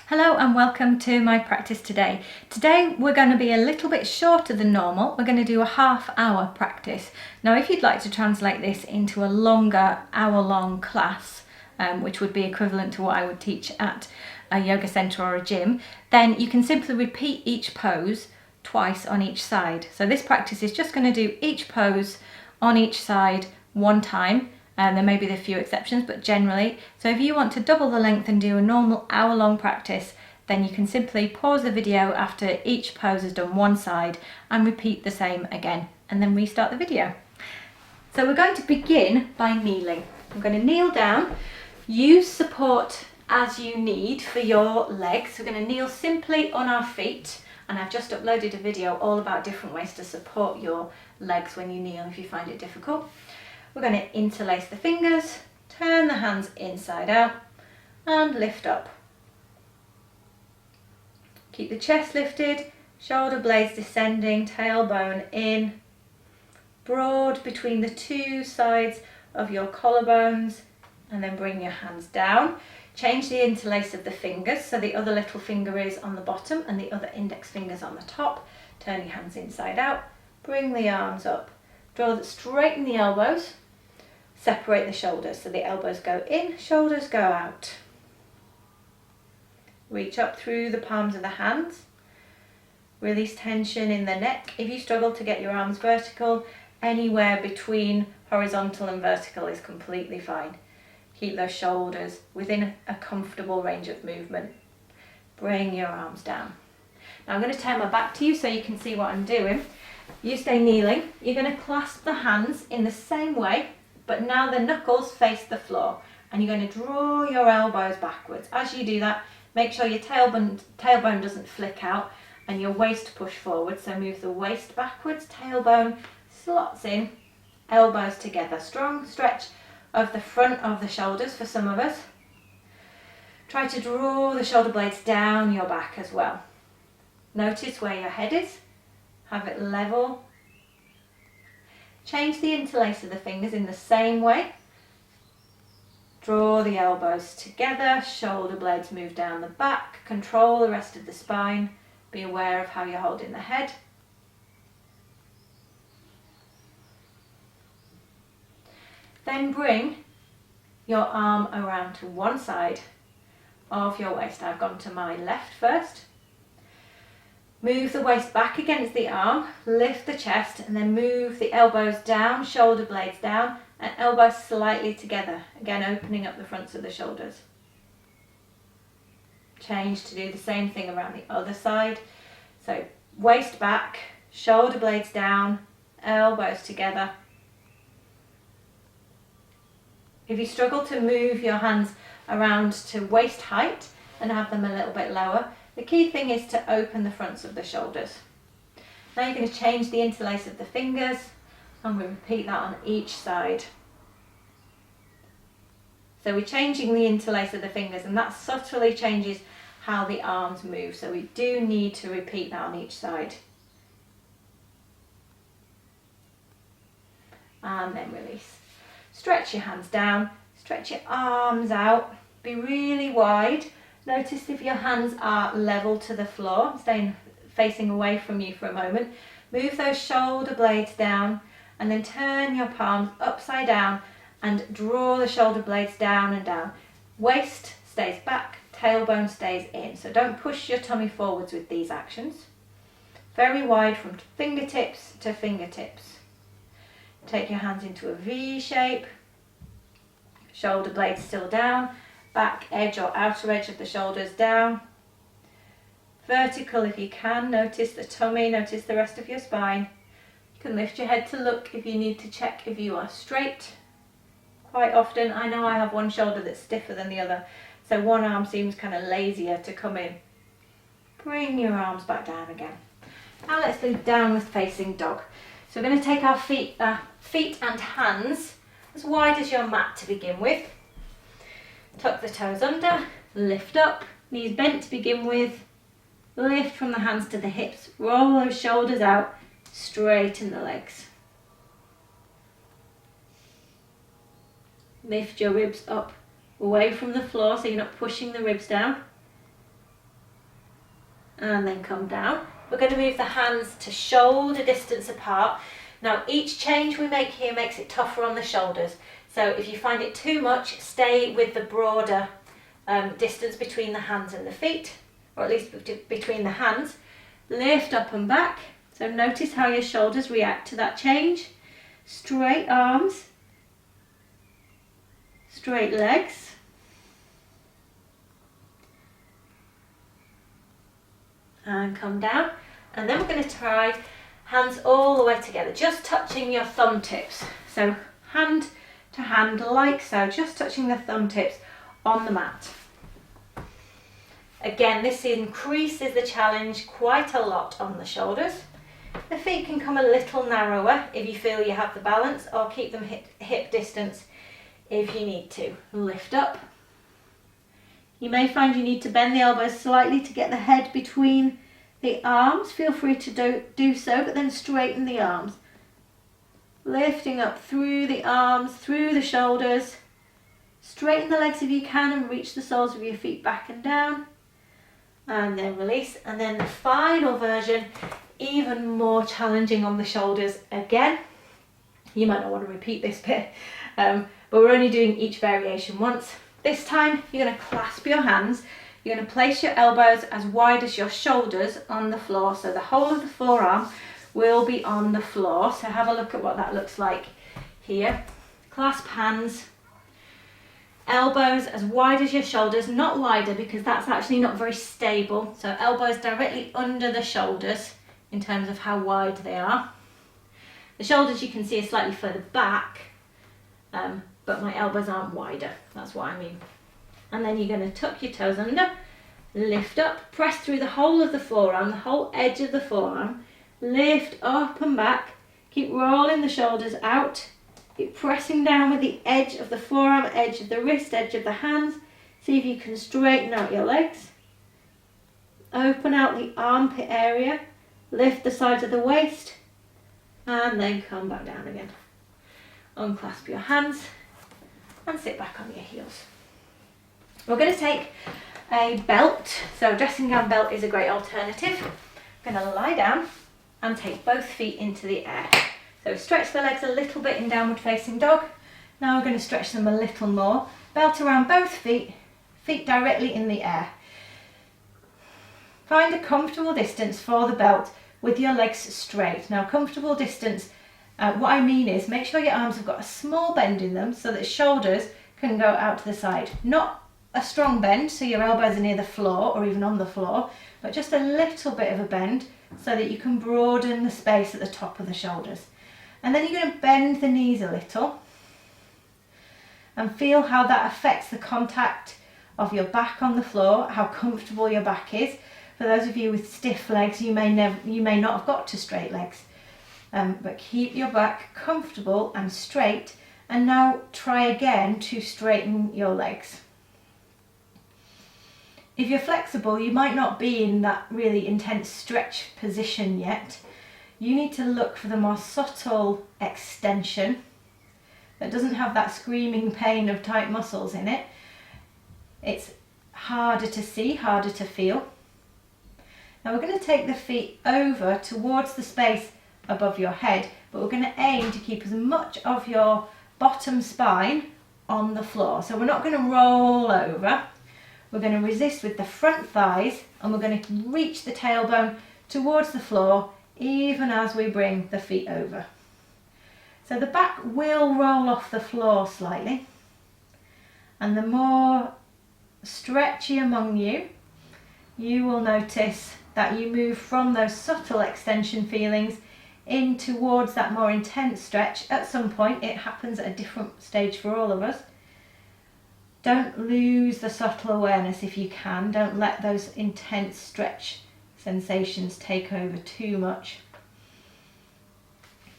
Hello and welcome to my practice today. Today we're going to be a little bit shorter than normal. We're going to do a half-hour practice. Now if you'd like to translate this into a longer hour-long class, which would be equivalent to what I would teach at a yoga centre or a gym, then you can simply repeat each pose twice on each side. So this practice is just going to do each pose on each side one time. There may be a few exceptions, but generally. So if you want to double the length and do a normal hour-long practice, then you can simply pause the video after each pose has done one side and repeat the same again, and then restart the video. So we're going to begin by kneeling. I'm going to kneel down. Use support as you need for your legs. We're going to kneel simply on our feet, and I've just uploaded a video all about different ways to support your legs when you kneel if you find it difficult. We're going to interlace the fingers, turn the hands inside out and lift up. Keep the chest lifted, shoulder blades descending, tailbone in, broad between the two sides of your collarbones, and then bring your hands down. Change the interlace of the fingers so the other little finger is on the bottom and the other index finger's on the top. Turn your hands inside out, bring the arms up, straighten the elbows. Separate the shoulders so the elbows go in, shoulders go out. Reach up through the palms of the hands. Release tension in the neck. If you struggle to get your arms vertical, anywhere between horizontal and vertical is completely fine. Keep those shoulders within a comfortable range of movement. Bring your arms down. Now I'm going to turn my back to you so you can see what I'm doing. You stay kneeling. You're going to clasp the hands in the same way, but now the knuckles face the floor, and you're going to draw your elbows backwards. As you do that, make sure your tailbone doesn't flick out and your waist push forward. So move the waist backwards, tailbone slots in, elbows together. Strong stretch of the front of the shoulders for some of us. Try to draw the shoulder blades down your back as well. Notice where your head is. Have it level. Change the interlace of the fingers in the same way. Draw the elbows together, shoulder blades move down the back, control the rest of the spine. Be aware of how you're holding the head. Then bring your arm around to one side of your waist. I've gone to my left first. Move the waist back against the arm, lift the chest, and then move the elbows down, shoulder blades down, and elbows slightly together. Again, opening up the fronts of the shoulders. Change to do the same thing around the other side. So waist back, shoulder blades down, elbows together. If you struggle to move your hands around to waist height and have them a little bit lower, the key thing is to open the fronts of the shoulders. Now you're going to change the interlace of the fingers, and we repeat that on each side. So we're changing the interlace of the fingers, and that subtly changes how the arms move. So we do need to repeat that on each side. And then release. Stretch your hands down, stretch your arms out, be really wide. Notice if your hands are level to the floor, staying facing away from you for a moment. Move those shoulder blades down and then turn your palms upside down and draw the shoulder blades down and down. Waist stays back, tailbone stays in. So don't push your tummy forwards with these actions. Very wide from fingertips to fingertips. Take your hands into a V shape. Shoulder blades still down. Back edge or outer edge of the shoulders down. Vertical if you can. Notice the tummy, notice the rest of your spine. You can lift your head to look if you need to check if you are straight. Quite often, I know I have one shoulder that's stiffer than the other, so one arm seems kind of lazier to come in. Bring your arms back down again. Now let's do downward facing dog. So we're going to take our feet and hands as wide as your mat to begin with. Tuck the toes under, lift up, knees bent to begin with, lift from the hands to the hips, roll those shoulders out, straighten the legs. Lift your ribs up away from the floor so you're not pushing the ribs down. and then come down. We're going to move the hands to shoulder distance apart. Now each change we make here makes it tougher on the shoulders. So if you find it too much, stay with the broader distance between the hands and the feet, or at least between the hands. Lift up and back. So notice how your shoulders react to that change. Straight arms, straight legs. And come down. And then we're going to try hands all the way together, just touching your thumb tips. So hand to hand like so, just touching the thumb tips on the mat. Again, this increases the challenge quite a lot on the shoulders. The feet can come a little narrower if you feel you have the balance, or keep them hip distance if you need to. Lift up. You may find you need to bend the elbows slightly to get the head between the arms. Feel free to do so, but then straighten the arms. Lifting up through the arms, through the shoulders. Straighten the legs if you can and reach the soles of your feet back and down. And then release. And then the final version, even more challenging on the shoulders again. You might not want to repeat this bit, but we're only doing each variation once. This time you're going to clasp your hands. You're going to place your elbows as wide as your shoulders on the floor, so the whole of the forearm will be on the floor. So have a look at what that looks like here. Clasp hands, elbows as wide as your shoulders, not wider because that's actually not very stable. So elbows directly under the shoulders in terms of how wide they are. The shoulders you can see are slightly further back, but my elbows aren't wider, that's what I mean. And then you're going to tuck your toes under, lift up, press through the whole of the forearm, the whole edge of the forearm, lift up and back, keep rolling the shoulders out, keep pressing down with the edge of the forearm, edge of the wrist, edge of the hands. See if you can straighten out your legs. Open out the armpit area, lift the sides of the waist, and then come back down again. Unclasp your hands and sit back on your heels. We're going to take a belt, so a dressing gown belt is a great alternative. I'm going to lie down and take both feet into the air. So stretch the legs a little bit in downward facing dog. Now we're going to stretch them a little more. Belt around both feet, feet directly in the air. Find a comfortable distance for the belt with your legs straight. Now comfortable distance, what I mean is make sure your arms have got a small bend in them so that shoulders can go out to the side. Not a strong bend so your elbows are near the floor or even on the floor, but just a little bit of a bend so that you can broaden the space at the top of the shoulders. And then you're going to bend the knees a little and feel how that affects the contact of your back on the floor, how comfortable your back is. For those of you with stiff legs, you may not have got to straight legs, but keep your back comfortable and straight. And now try again to straighten your legs. If you're flexible, you might not be in that really intense stretch position yet. You need to look for the more subtle extension that doesn't have that screaming pain of tight muscles in it. It's harder to see, harder to feel. Now we're going to take the feet over towards the space above your head, but we're going to aim to keep as much of your bottom spine on the floor. So we're not going to roll over. We're going to resist with the front thighs and we're going to reach the tailbone towards the floor even as we bring the feet over. So the back will roll off the floor slightly, and the more stretchy among you, you will notice that you move from those subtle extension feelings in towards that more intense stretch. At some point, it happens at a different stage for all of us. Don't lose the subtle awareness if you can. Don't let those intense stretch sensations take over too much.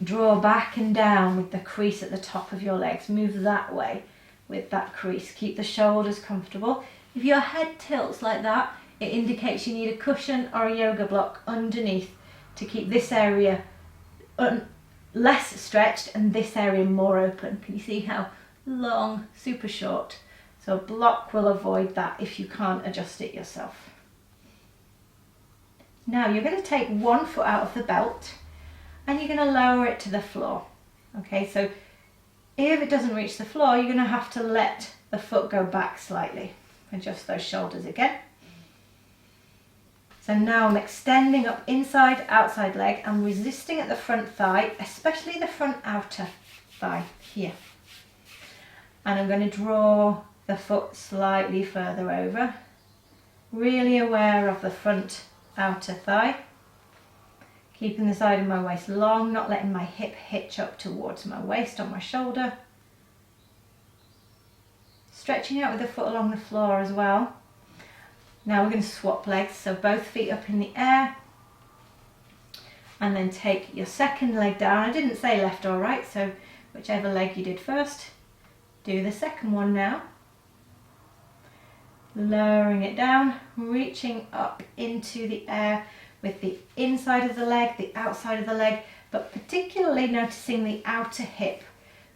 Draw back and down with the crease at the top of your legs. Move that way with that crease. Keep the shoulders comfortable. If your head tilts like that, it indicates you need a cushion or a yoga block underneath to keep this area less stretched and this area more open. Can you see how long, super short? So a block will avoid that if you can't adjust it yourself. Now you're going to take one foot out of the belt and you're going to lower it to the floor. Okay, so if it doesn't reach the floor, you're going to have to let the foot go back slightly. Adjust those shoulders again. So now I'm extending up inside, outside leg. I'm resisting at the front thigh, especially the front outer thigh here. And I'm going to draw the foot slightly further over. Really aware of the front outer thigh. Keeping the side of my waist long, not letting my hip hitch up towards my waist on my shoulder. Stretching out with the foot along the floor as well. Now we're going to swap legs, so both feet up in the air. And then take your second leg down. I didn't say left or right, so whichever leg you did first, do the second one now. Lowering it down, reaching up into the air with the inside of the leg, the outside of the leg, but particularly noticing the outer hip.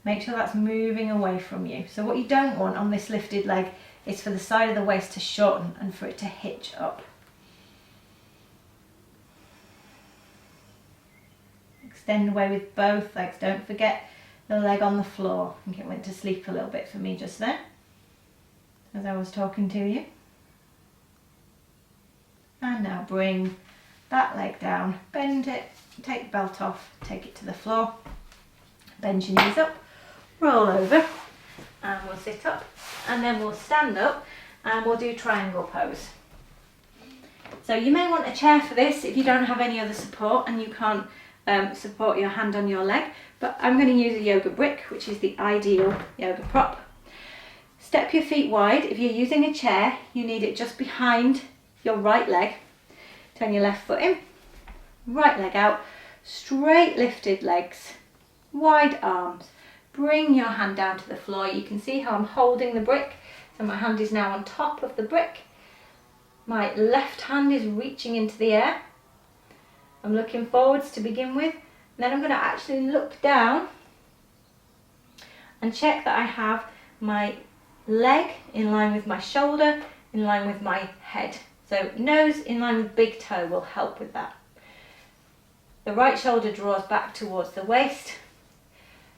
Make sure that's moving away from you. So what you don't want on this lifted leg is for the side of the waist to shorten and for it to hitch up. Extend away with both legs. Don't forget the leg on the floor. I think it went to sleep a little bit for me just then as I was talking to you. And now bring that leg down, bend it, take the belt off, take it to the floor, bend your knees up, roll over, and we'll sit up, and then we'll stand up and we'll do triangle pose. So you may want a chair for this if you don't have any other support and you can't support your hand on your leg, but I'm going to use a yoga brick, which is the ideal yoga prop. Step your feet wide. If you're using a chair, you need it just behind your right leg. Turn your left foot in, right leg out, straight lifted legs, wide arms. Bring your hand down to the floor. You can see how I'm holding the brick. So my hand is now on top of the brick. My left hand is reaching into the air. I'm looking forwards to begin with. And then I'm going to actually look down and check that I have my leg in line with my shoulder, in line with my head. So nose in line with big toe will help with that. The right shoulder draws back towards the waist.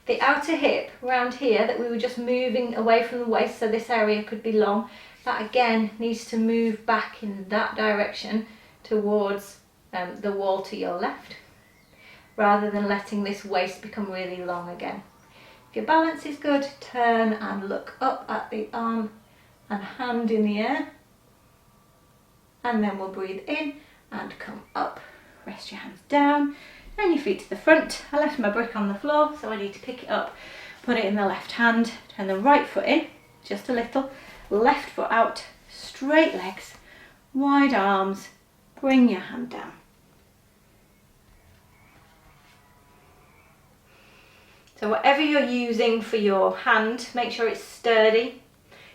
The outer hip around here that we were just moving away from the waist, so this area could be long, that again needs to move back in that direction towards the wall to your left, rather than letting this waist become really long again. If your balance is good, turn and look up at the arm and hand in the air. And then we'll breathe in and come up. Rest your hands down and your feet to the front. I left my brick on the floor, so I need to pick it up, put it in the left hand, turn the right foot in, just a little, left foot out, straight legs, wide arms, bring your hand down. So whatever you're using for your hand, make sure it's sturdy.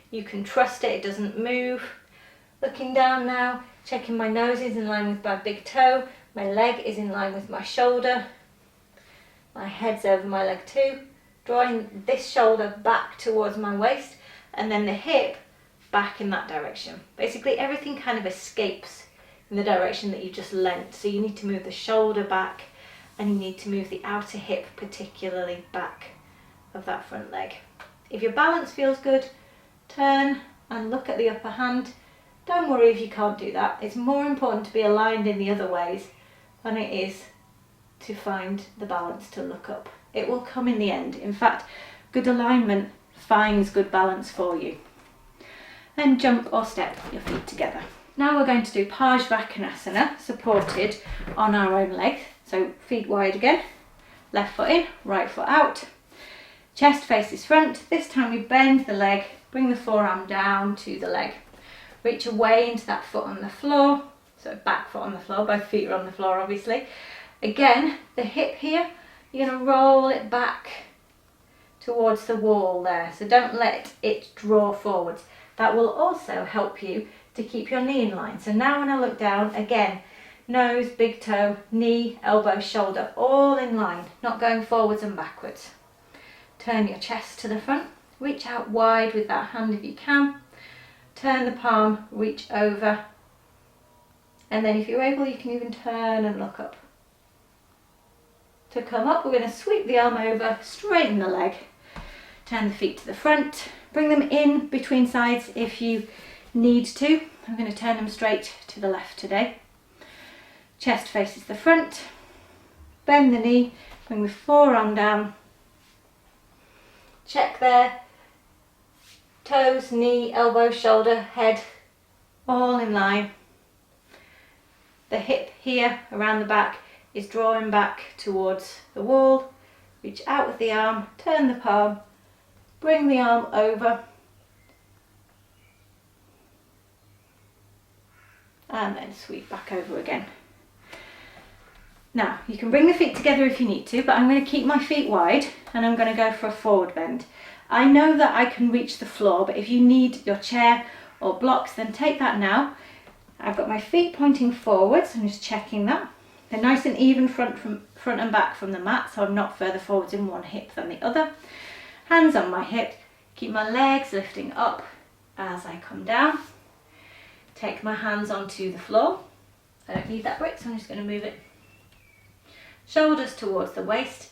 You can trust it, it doesn't move. Looking down now, checking my nose is in line with my big toe, my leg is in line with my shoulder, my head's over my leg too, drawing this shoulder back towards my waist and then the hip back in that direction. Basically everything kind of escapes in the direction that you just leant, so you need to move the shoulder back and you need to move the outer hip particularly back of that front leg. If your balance feels good, turn and look at the upper hand. Don't worry if you can't do that. It's more important to be aligned in the other ways than it is to find the balance to look up. It will come in the end. In fact, good alignment finds good balance for you. Then jump or step your feet together. Now we're going to do PARSVAKONASANA, supported on our own leg. So feet wide again, left foot in, right foot out. Chest faces front. This time we bend the leg, bring the forearm down to the leg. Reach away into that foot on the floor, so back foot on the floor, both feet are on the floor obviously. Again, the hip here, you're going to roll it back towards the wall there, so don't let it draw forwards. That will also help you to keep your knee in line. So now when I look down, again, nose, big toe, knee, elbow, shoulder, all in line, not going forwards and backwards. Turn your chest to the front, reach out wide with that hand if you can. Turn the palm, reach over And then if you're able, you can even turn and look up. To come up, we're going to sweep the arm over, straighten the leg, turn the feet to the front, bring them in between sides if you need to. I'm going to turn them straight to the left today. Chest faces the front, bend the knee, bring the forearm down, check there, toes, knee, elbow, shoulder, head, all in line. The hip here around the back is drawing back towards the wall. Reach out with the arm, turn the palm, bring the arm over, and then sweep back over again. Now, you can bring the feet together if you need to, but I'm going to keep my feet wide and I'm going to go for a forward bend. I know that I can reach the floor, but if you need your chair or blocks, then take that now. I've got my feet pointing forwards, I'm just checking that. They're nice and even front and back from the mat, so I'm not further forwards in one hip than the other. Hands on my hip, keep my legs lifting up as I come down. Take my hands onto the floor. I don't need that brick, so I'm just going to move it. Shoulders towards the waist,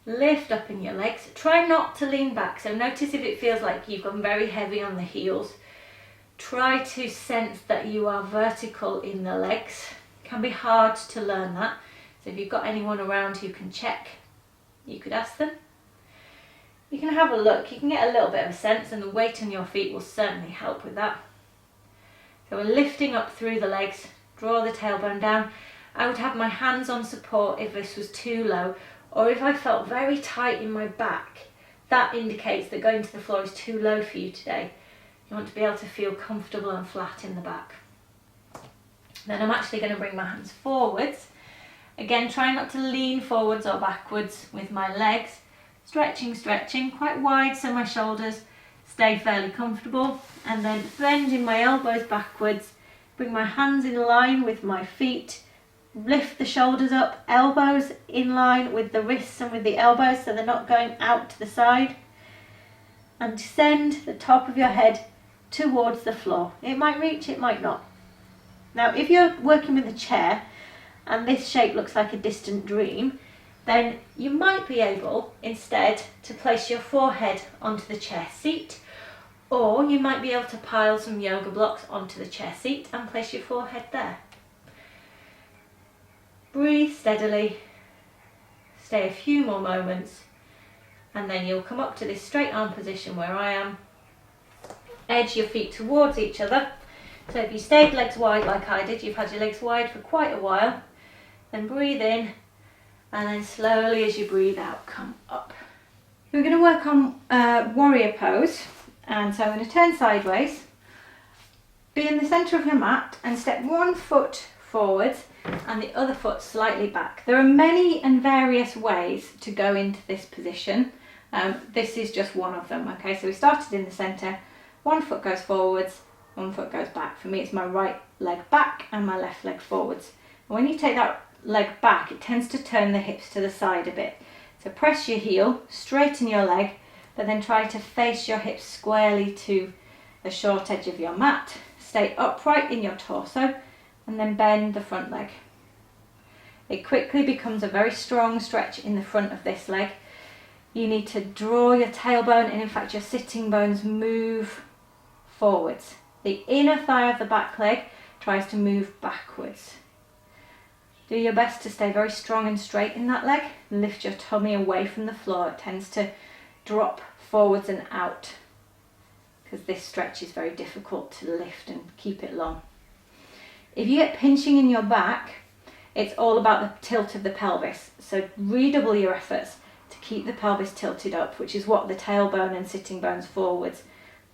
lift up in your legs. Try not to lean back, so notice if it feels like you've gone very heavy on the heels. Try to sense that you are vertical in the legs. It can be hard to learn that, so if you've got anyone around who can check, you could ask them. You can have a look, you can get a little bit of a sense, and the weight on your feet will certainly help with that. So we're lifting up through the legs, draw the tailbone down. I would have my hands on support if this was too low, or if I felt very tight in my back. That indicates that going to the floor is too low for you today. You want to be able to feel comfortable and flat in the back. Then I'm actually going to bring my hands forwards. Again, try not to lean forwards or backwards with my legs. Stretching, quite wide so my shoulders stay fairly comfortable. And then bending my elbows backwards, bring my hands in line with my feet. Lift the shoulders up, elbows in line with the wrists and with the elbows so they're not going out to the side. And send the top of your head towards the floor. It might reach, it might not. Now, if you're working with a chair and this shape looks like a distant dream, then you might be able instead to place your forehead onto the chair seat, or you might be able to pile some yoga blocks onto the chair seat and place your forehead there. Breathe steadily, stay a few more moments, and then you'll come up to this straight arm position where I am. Edge your feet towards each other. So if you stayed legs wide like I did, you've had your legs wide for quite a while, then breathe in, and then slowly as you breathe out, come up. We're going to work on warrior pose, and so I'm going to turn sideways, be in the centre of your mat and step one foot forwards and the other foot slightly back. There are many and various ways to go into this position. This is just one of them. Okay, so we started in the centre, one foot goes forwards, one foot goes back. For me it's my right leg back and my left leg forwards. And when you take that leg back, it tends to turn the hips to the side a bit. So press your heel, straighten your leg, but then try to face your hips squarely to the short edge of your mat. Stay upright in your torso and then bend the front leg. It quickly becomes a very strong stretch in the front of this leg. You need to draw your tailbone and in fact your sitting bones move forwards. The inner thigh of the back leg tries to move backwards. Do your best to stay very strong and straight in that leg. Lift your tummy away from the floor. It tends to drop forwards and out because this stretch is very difficult to lift and keep it long. If you get pinching in your back, it's all about the tilt of the pelvis. So redouble your efforts to keep the pelvis tilted up, which is what the tailbone and sitting bones forwards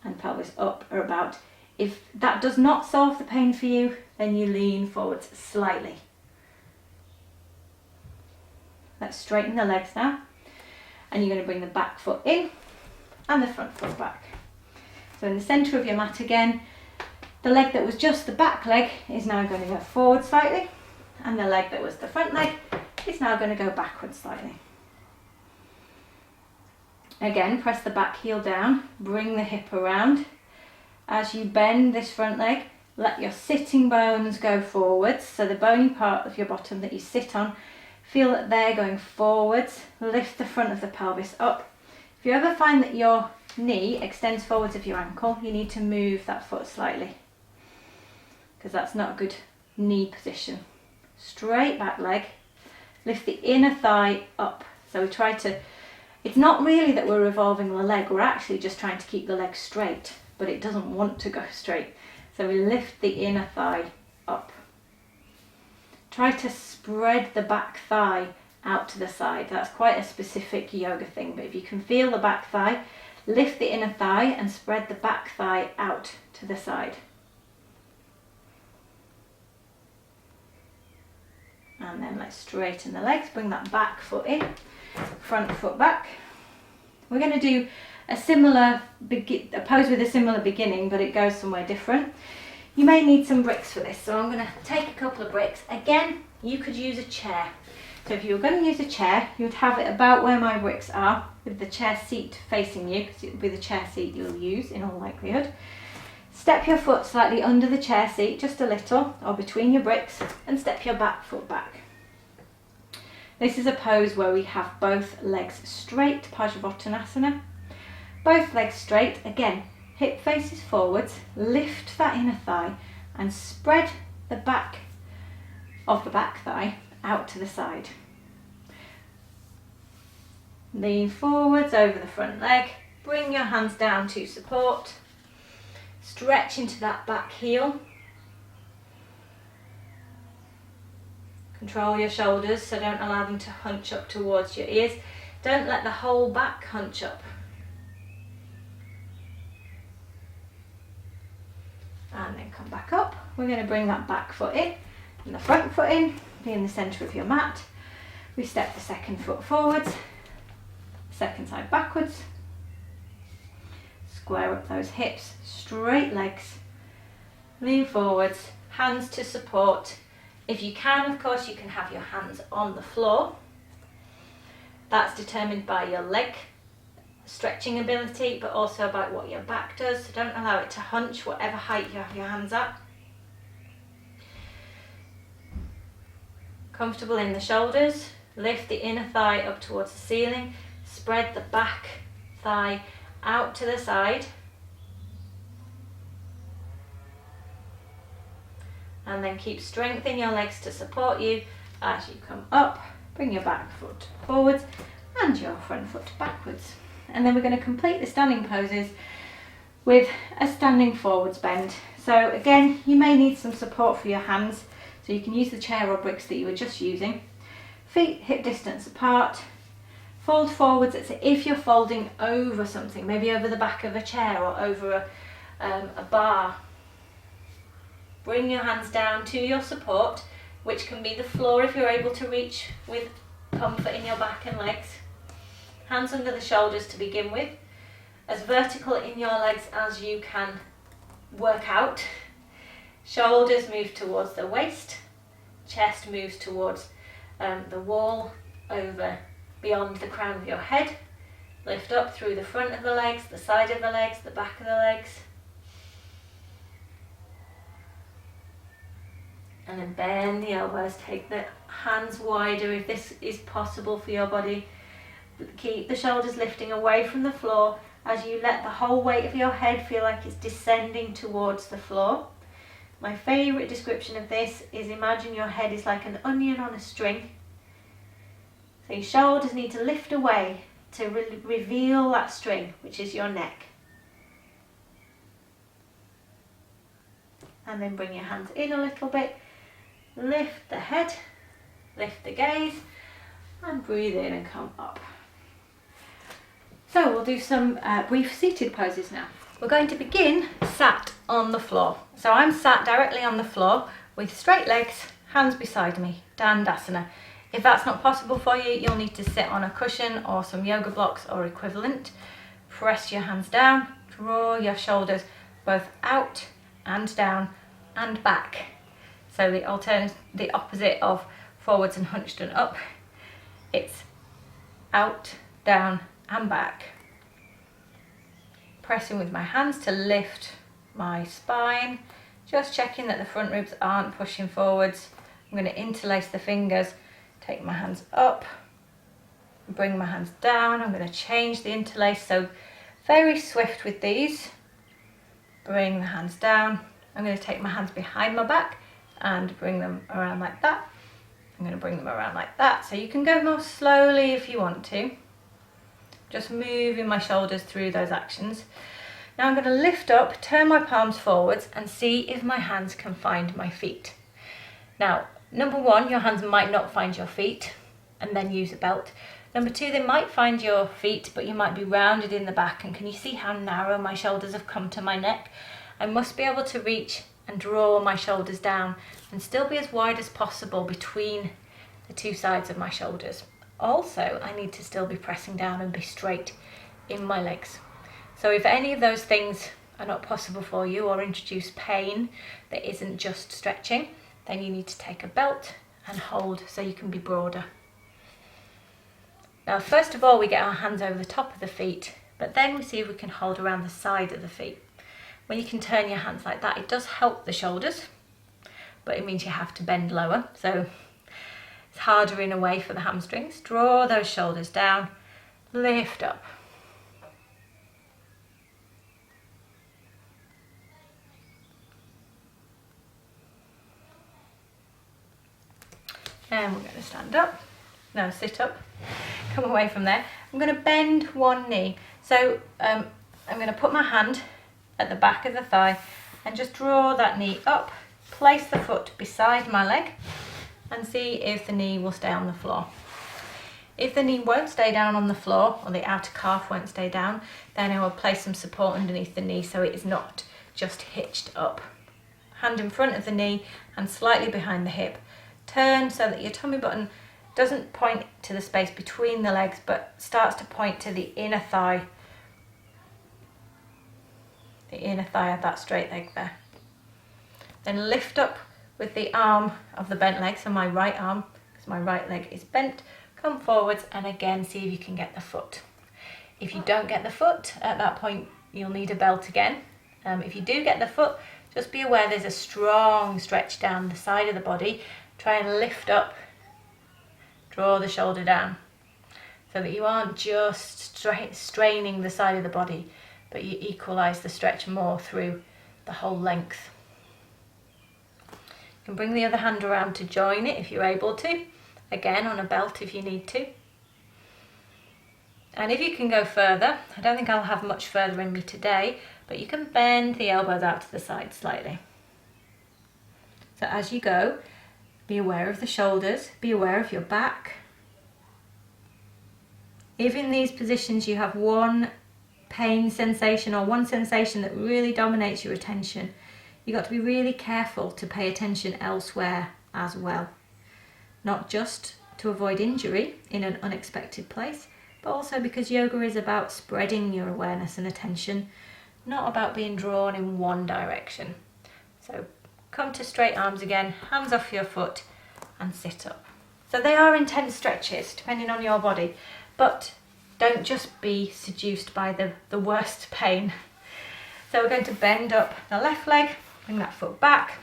and pelvis up are about. If that does not solve the pain for you, then you lean forwards slightly. Let's straighten the legs now. And you're going to bring the back foot in and the front foot back. So in the centre of your mat again, the leg that was just the back leg is now going to go forward slightly, and the leg that was the front leg is now going to go backwards slightly. Again, press the back heel down, bring the hip around. As you bend this front leg, Let your sitting bones go forwards, so the bony part of your bottom that you sit on, feel that they're going forwards. Lift the front of the pelvis up. If you ever find that your knee extends forwards of your ankle, you need to move that foot slightly, because that's not a good knee position. Straight back leg, lift the inner thigh up. So we try to, it's not really that we're revolving the leg, we're actually just trying to keep the leg straight, but it doesn't want to go straight. So we lift the inner thigh up. Try to spread the back thigh out to the side. That's quite a specific yoga thing, but if you can feel the back thigh, lift the inner thigh and spread the back thigh out to the side. And then let's straighten the legs, bring that back foot in, front foot back. We're going to do a similar a pose with a similar beginning, but it goes somewhere different. You may need some bricks for this, so I'm going to take a couple of bricks. Again, you could use a chair. So if you were going to use a chair, you would have it about where my bricks are, with the chair seat facing you, because it will be the chair seat you'll use in all likelihood. Step your foot slightly under the chair seat, just a little, or between your bricks, and step your back foot back. This is a pose where we have both legs straight, PARSVOTTANASANA. Both legs straight, again, hip faces forwards, lift that inner thigh and spread the back of the back thigh out to the side. Lean forwards over the front leg, bring your hands down to support, stretch into that back heel. Control your shoulders, so don't allow them to hunch up towards your ears. Don't let the whole back hunch up. And then come back up. We're going to bring that back foot in and the front foot in, be in the centre of your mat. We step the second foot forwards, second side backwards. Square up those hips, straight legs, lean forwards, hands to support. If you can, of course, you can have your hands on the floor. That's determined by your leg stretching ability, but also about what your back does. So don't allow it to hunch, whatever height you have your hands at. Comfortable in the shoulders. Lift the inner thigh up towards the ceiling. Spread the back thigh out to the side. And then keep strength in your legs to support you as you come up. Bring your back foot forwards and your front foot backwards. And then we're going to complete the standing poses with a standing forwards bend. So again, you may need some support for your hands, so you can use the chair or bricks that you were just using. Feet hip distance apart. Fold forwards as if you're folding over something, maybe over the back of a chair or over a bar. Bring your hands down to your support, which can be the floor if you're able to reach with comfort in your back and legs. Hands under the shoulders to begin with, as vertical in your legs as you can work out. Shoulders move towards the waist, chest moves towards the wall, over beyond the crown of your head. Lift up through the front of the legs, the side of the legs, the back of the legs. And then bend the elbows, take the hands wider if this is possible for your body. Keep the shoulders lifting away from the floor as you let the whole weight of your head feel like it's descending towards the floor. My favourite description of this is, imagine your head is like an onion on a string. So your shoulders need to lift away to reveal that string, which is your neck. And then bring your hands in a little bit. Lift the head, lift the gaze, and breathe in and come up. So we'll do some brief seated poses now. We're going to begin sat on the floor. So I'm sat directly on the floor with straight legs, hands beside me, Dandasana. If that's not possible for you, you'll need to sit on a cushion or some yoga blocks or equivalent. Press your hands down, draw your shoulders both out and down and back. So the opposite of forwards and hunched and up. It's out, down and back. Pressing with my hands to lift my spine, Just checking that the front ribs aren't pushing forwards. I'm going to interlace the fingers, take my hands up, bring my hands down. I'm going to change the interlace, so very swift with these. Bring the hands down. I'm going to take my hands behind my back and bring them around like that. I'm going to bring them around like that. So you can go more slowly if you want to. Just moving my shoulders through those actions. Now I'm going to lift up, turn my palms forwards and see if my hands can find my feet. Now, number one, your hands might not find your feet and then use a belt. Number two, they might find your feet, but you might be rounded in the back. And can you see how narrow my shoulders have come to my neck? I must be able to reach and draw my shoulders down and still be as wide as possible between the two sides of my shoulders. Also, I need to still be pressing down and be straight in my legs. So if any of those things are not possible for you or introduce pain that isn't just stretching, then you need to take a belt and hold so you can be broader. Now, first of all, we get our hands over the top of the feet, but then we see if we can hold around the side of the feet. When you can turn your hands like that, it does help the shoulders, but it means you have to bend lower. So it's harder in a way for the hamstrings. Draw those shoulders down, lift up. And we're going to stand up. No, sit up. Come away from there. I'm going to bend one knee. So I'm going to put my hand at the back of the thigh and just draw that knee up. Place the foot beside my leg and see if the knee will stay on the floor. If the knee won't stay down on the floor, or the outer calf won't stay down, then I will place some support underneath the knee so it is not just hitched up. Hand in front of the knee and slightly behind the hip. Turn so that your tummy button doesn't point to the space between the legs but starts to point to the inner thigh. The inner thigh of that straight leg there. Then lift up with the arm of the bent leg, so my right arm, because my right leg is bent, come forwards and again see if you can get the foot. If you don't get the foot, at that point you'll need a belt again. If you do get the foot, just be aware there's a strong stretch down the side of the body. Try and lift up, draw the shoulder down, so that you aren't just straining the side of the body, but you equalise the stretch more through the whole length. You can bring the other hand around to join it if you're able to, again on a belt if you need to. And if you can go further, I don't think I'll have much further in me today, but you can bend the elbows out to the side slightly. So as you go, be aware of the shoulders, be aware of your back. If in these positions you have one pain sensation or one sensation that really dominates your attention, you've got to be really careful to pay attention elsewhere as well. Not just to avoid injury in an unexpected place, but also because yoga is about spreading your awareness and attention, not about being drawn in one direction. So come to straight arms again, hands off your foot and sit up. So they are intense stretches depending on your body, but don't just be seduced by the worst pain. So we're going to bend up the left leg, bring that foot back,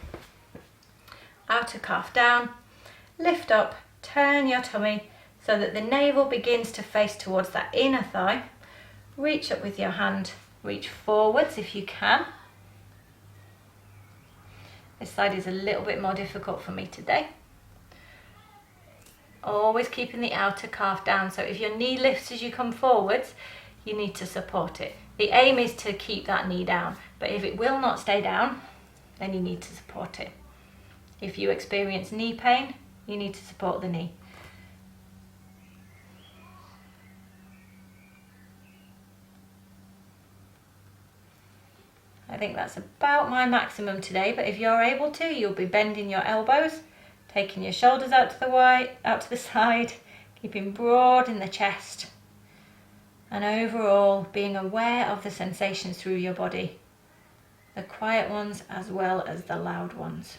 outer calf down, lift up, turn your tummy so that the navel begins to face towards that inner thigh. Reach up with your hand, reach forwards if you can. This side is a little bit more difficult for me today. Always keeping the outer calf down, so if your knee lifts as you come forwards, you need to support it. The aim is to keep that knee down, but if it will not stay down, then you need to support it. If you experience knee pain, you need to support the knee. I think that's about my maximum today, but if you're able to, you'll be bending your elbows, taking your shoulders out to the side, keeping broad in the chest, and overall being aware of the sensations through your body, the quiet ones as well as the loud ones.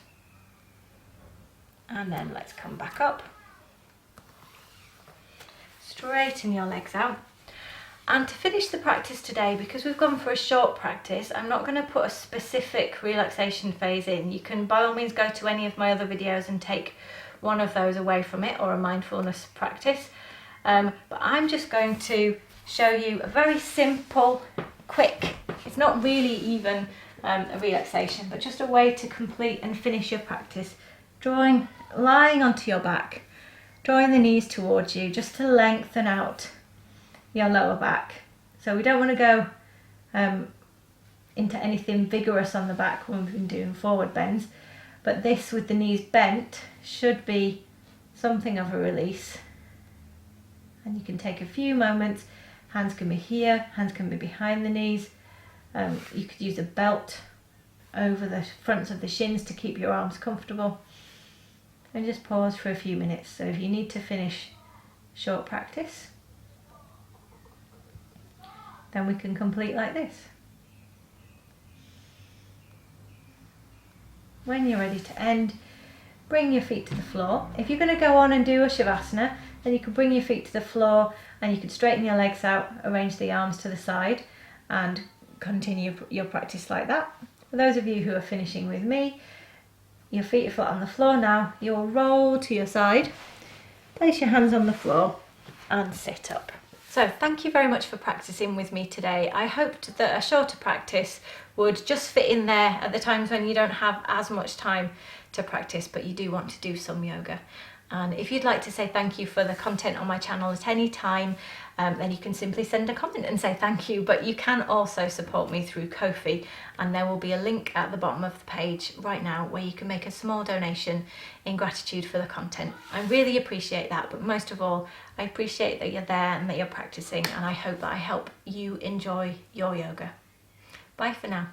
And then let's come back up. Straighten your legs out. And to finish the practice today, because we've gone for a short practice, I'm not going to put a specific relaxation phase in. You can by all means go to any of my other videos and take one of those away from it, or a mindfulness practice. But I'm just going to show you a very simple, quick, it's not really even a relaxation, but just a way to complete and finish your practice. Lying onto your back, drawing the knees towards you, just to lengthen out your lower back. So we don't want to go into anything vigorous on the back when we've been doing forward bends, but this with the knees bent should be something of a release. And you can take a few moments. Hands can be here, hands can be behind the knees. You could use a belt over the fronts of the shins to keep your arms comfortable. And just pause for a few minutes. So if you need to finish short practice, then we can complete like this. When you're ready to end, bring your feet to the floor. If you're going to go on and do a Shavasana, then you can bring your feet to the floor and you can straighten your legs out, arrange the arms to the side and continue your practice like that. For those of you who are finishing with me, your feet are flat on the floor now. You'll roll to your side, place your hands on the floor and sit up. So thank you very much for practicing with me today. I hoped that a shorter practice would just fit in there at the times when you don't have as much time to practice, but you do want to do some yoga. And if you'd like to say thank you for the content on my channel at any time, then you can simply send a comment and say thank you. But you can also support me through Ko-fi, and there will be a link at the bottom of the page right now where you can make a small donation in gratitude for the content. I really appreciate that, but most of all, I appreciate that you're there and that you're practicing, and I hope that I help you enjoy your yoga. Bye for now.